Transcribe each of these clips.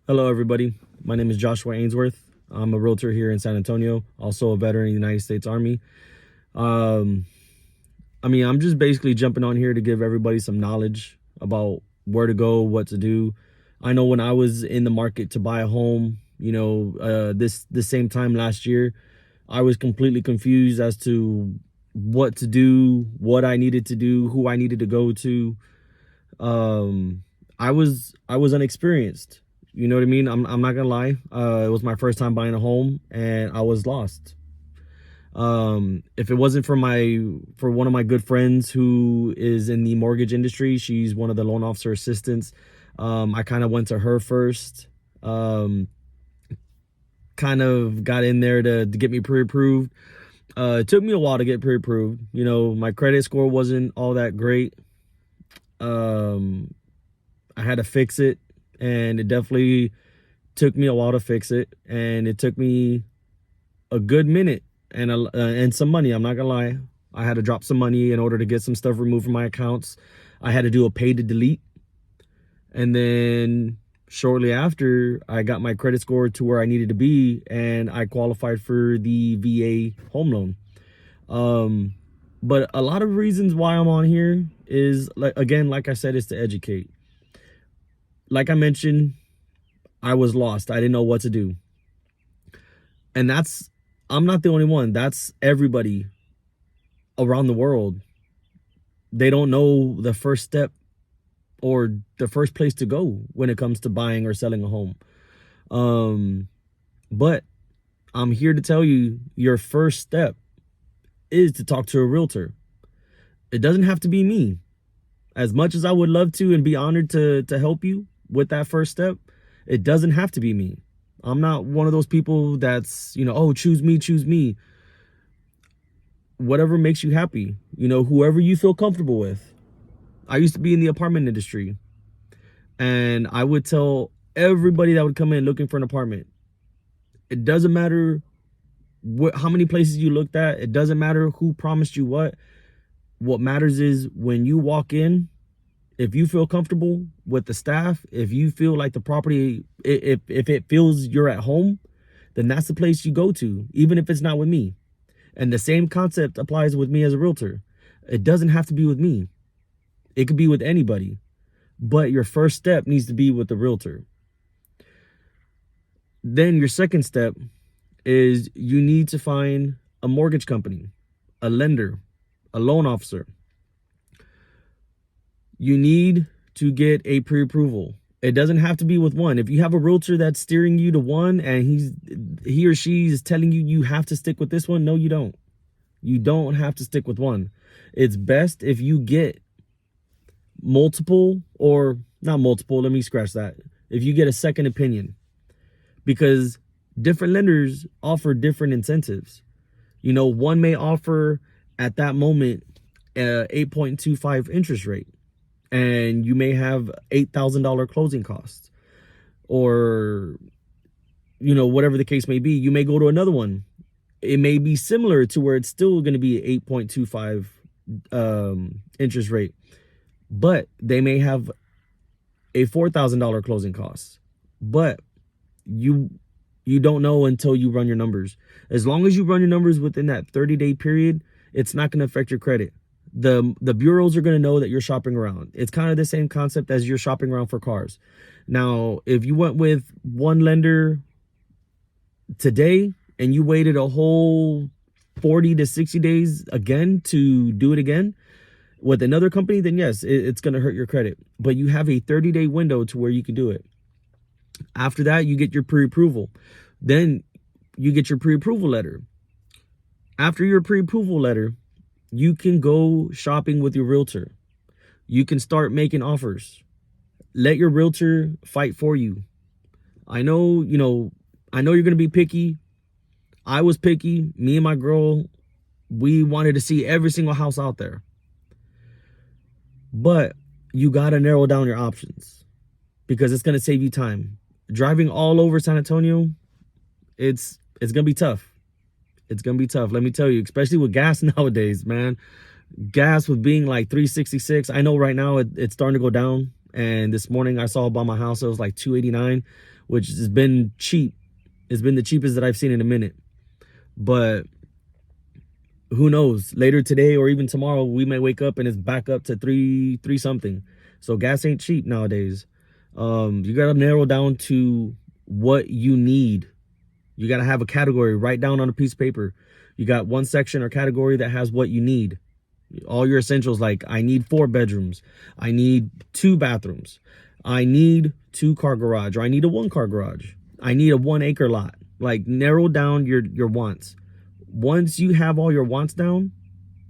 Hello, everybody. My name is Joshua Ainsworth. I'm a realtor here in San Antonio, also a veteran in the United States Army. Um, I'm just basically jumping on here to give everybody some knowledge about where to go, what to do. I know when I was in the market to buy a home, this same time last year, I was completely confused as to what to do, what I needed to do, who I needed to go to. I was unexperienced. You know what I mean? I'm not gonna lie. It was my first time buying a home, and I was lost. If it wasn't for one of my good friends who is in the mortgage industry, she's one of the loan officer assistants. I kind of went to her first. Um, kind of got in there to get me pre-approved. It took me a while to get pre-approved. You know, my credit score wasn't all that great. Um, I had to fix it, and it definitely took me a while to fix it, and it took me a good minute and some money. I'm not gonna lie. I had to drop some money in order to get some stuff removed from my accounts. I had to do a pay to delete, and then shortly after, I got my credit score to where I needed to be, and I qualified for the VA home loan. But a lot of reasons why I'm on here is, like I said, is to educate. Like I mentioned, I was lost. I didn't know what to do. And I'm not the only one. That's everybody around the world. They don't know the first step or the first place to go when it comes to buying or selling a home. But I'm here to tell you, your first step is to talk to a realtor. It doesn't have to be me. As much as I would love to and be honored to help you with that first step, it doesn't have to be me. I'm not one of those people that's, oh, choose me, choose me. Whatever makes you happy, whoever you feel comfortable with. I used to be in the apartment industry, and I would tell everybody that would come in looking for an apartment, it doesn't matter how many places you looked at. It doesn't matter who promised you what. What matters is when you walk in, if you feel comfortable with the staff, if you feel like the property, if it feels you're at home, then that's the place you go to, even if it's not with me. And the same concept applies with me as a realtor. It doesn't have to be with me. It could be with anybody. But your first step needs to be with the realtor. Then your second step is you need to find a mortgage company, a lender, a loan officer. You need to get a pre-approval. It doesn't have to be with one. If you have a realtor that's steering you to one and he or she is telling you you have to stick with this one, no, you don't. You don't have to stick with one. It's best if you get multiple, or not multiple, let me scratch that. If you get a second opinion, because different lenders offer different incentives. One may offer at that moment 8.25 interest rate, and you may have $8,000 closing costs, or whatever the case may be. You may go to another one. It may be similar to where it's still going to be 8.25 interest rate, but they may have a $4,000 closing cost. But you don't know until you run your numbers. As long as you run your numbers within that 30-day period, it's not going to affect your credit. The bureaus are going to know that you're shopping around. It's kind of the same concept as you're shopping around for cars. Now, if you went with one lender today and you waited a whole 40 to 60 days again to do it again with another company, then yes, it's going to hurt your credit. But you have a 30-day window to where you can do it. After that, you get your pre-approval. Then you get your pre-approval letter. After your pre-approval letter, you can go shopping with your realtor. You can start making offers. Let your realtor fight for you. I know you're going to be picky. I was picky. Me and my girl, we wanted to see every single house out there. But you got to narrow down your options, because it's going to save you time. Driving all over San Antonio, it's going to be tough. It's going to be tough. Let me tell you, especially with gas nowadays, man. Gas with being like $3.66. I know right now it's starting to go down. And this morning I saw by my house, it was like $2.89, which has been cheap. It's been the cheapest that I've seen in a minute. But who knows? Later today or even tomorrow, we may wake up and it's back up to three something. So gas ain't cheap nowadays. You gotta narrow down to what you need. You gotta have a category. Write down on a piece of paper. You got one section or category that has what you need. All your essentials, like I need 4 bedrooms. I need 2 bathrooms. I need 2-car garage, or I need a 1-car garage. I need a 1-acre lot. Like, narrow down your wants. Once you have all your wants down,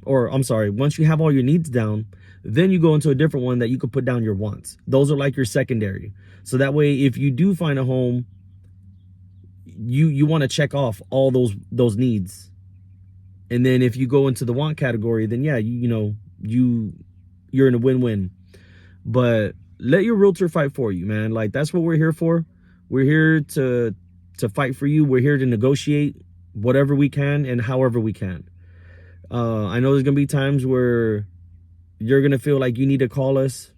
or I'm sorry, once you have all your needs down, then you go into a different one that you could put down your wants. Those are like your secondary. So that way, if you do find a home, you want to check off all those needs. And then if you go into the want category, then yeah, you're in a win-win. But let your realtor fight for you, man. Like, that's what we're here for. We're here to fight for you. We're here to negotiate whatever we can and however we can. I know there's gonna be times where you're gonna feel like you need to call us,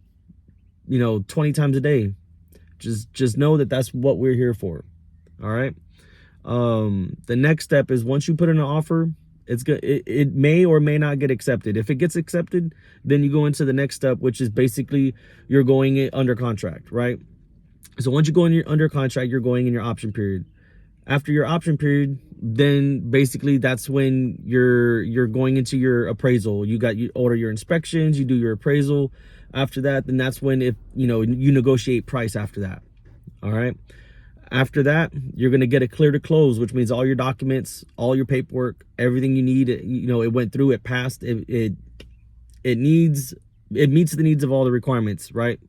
20 times a day. Just know that that's what we're here for. All right. The next step is, once you put in an offer, it may or may not get accepted. If it gets accepted, then you go into the next step, which is basically you're going under contract, right? So once you go under contract, you're going in your option period. After your option period, then basically that's when you're going into your appraisal. You order your inspections, you do your appraisal. After that, then that's when you negotiate price after that. All right. After that, you're going to get a clear to close, which means all your documents, all your paperwork, everything you need, it went through, it passed, it meets the needs of all the requirements, right?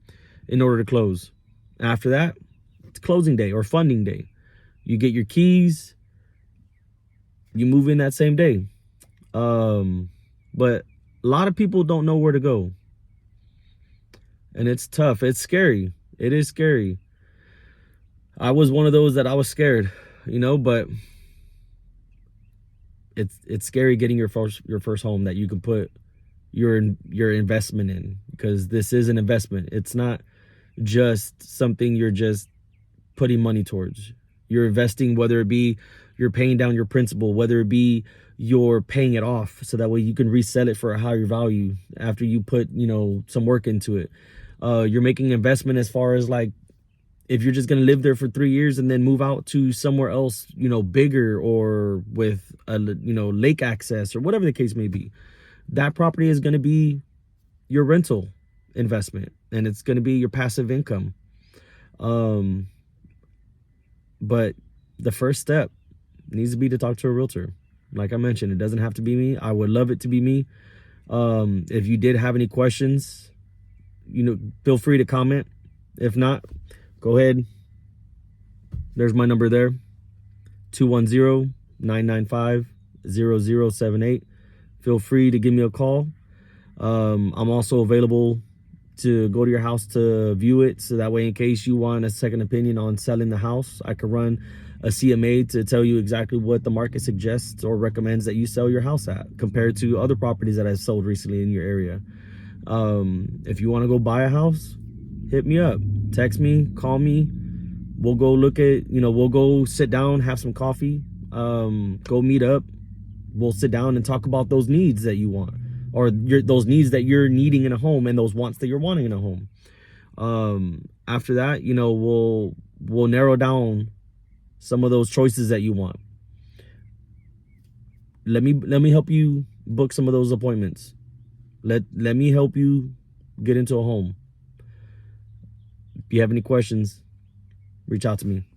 In order to close. After that, it's closing day or funding day. You get your keys, you move in that same day. But a lot of people don't know where to go. And it's tough. It's scary. It is scary. I was one of those that I was scared, but it's scary getting your first home that you can put your investment in, because this is an investment. It's not just something you're just putting money towards. You're investing, whether it be you're paying down your principal, whether it be you're paying it off so that way you can resell it for a higher value after you put, some work into it. You're making an investment as far as, like, if you're just going to live there for 3 years and then move out to somewhere else, bigger or with a, lake access or whatever the case may be, that property is going to be your rental investment and it's going to be your passive income. But the first step needs to be to talk to a realtor. Like I mentioned, it doesn't have to be me. I would love it to be me. If you did have any questions, feel free to comment. If not, go ahead. There's my number there, 210-995-0078. Feel free to give me a call. I'm also available to go to your house to view it, so that way in case you want a second opinion on selling the house, I could run a CMA to tell you exactly what the market suggests or recommends that you sell your house at compared to other properties that I've sold recently in your area. If you want to go buy a house, hit me up, text me, call me. We'll go look at, we'll go sit down, have some coffee, go meet up. We'll sit down and talk about those needs that you want, or those needs that you're needing in a home and those wants that you're wanting in a home. After that, we'll narrow down some of those choices that you want. Let me help you book some of those appointments. Let me help you get into a home. If you have any questions, reach out to me.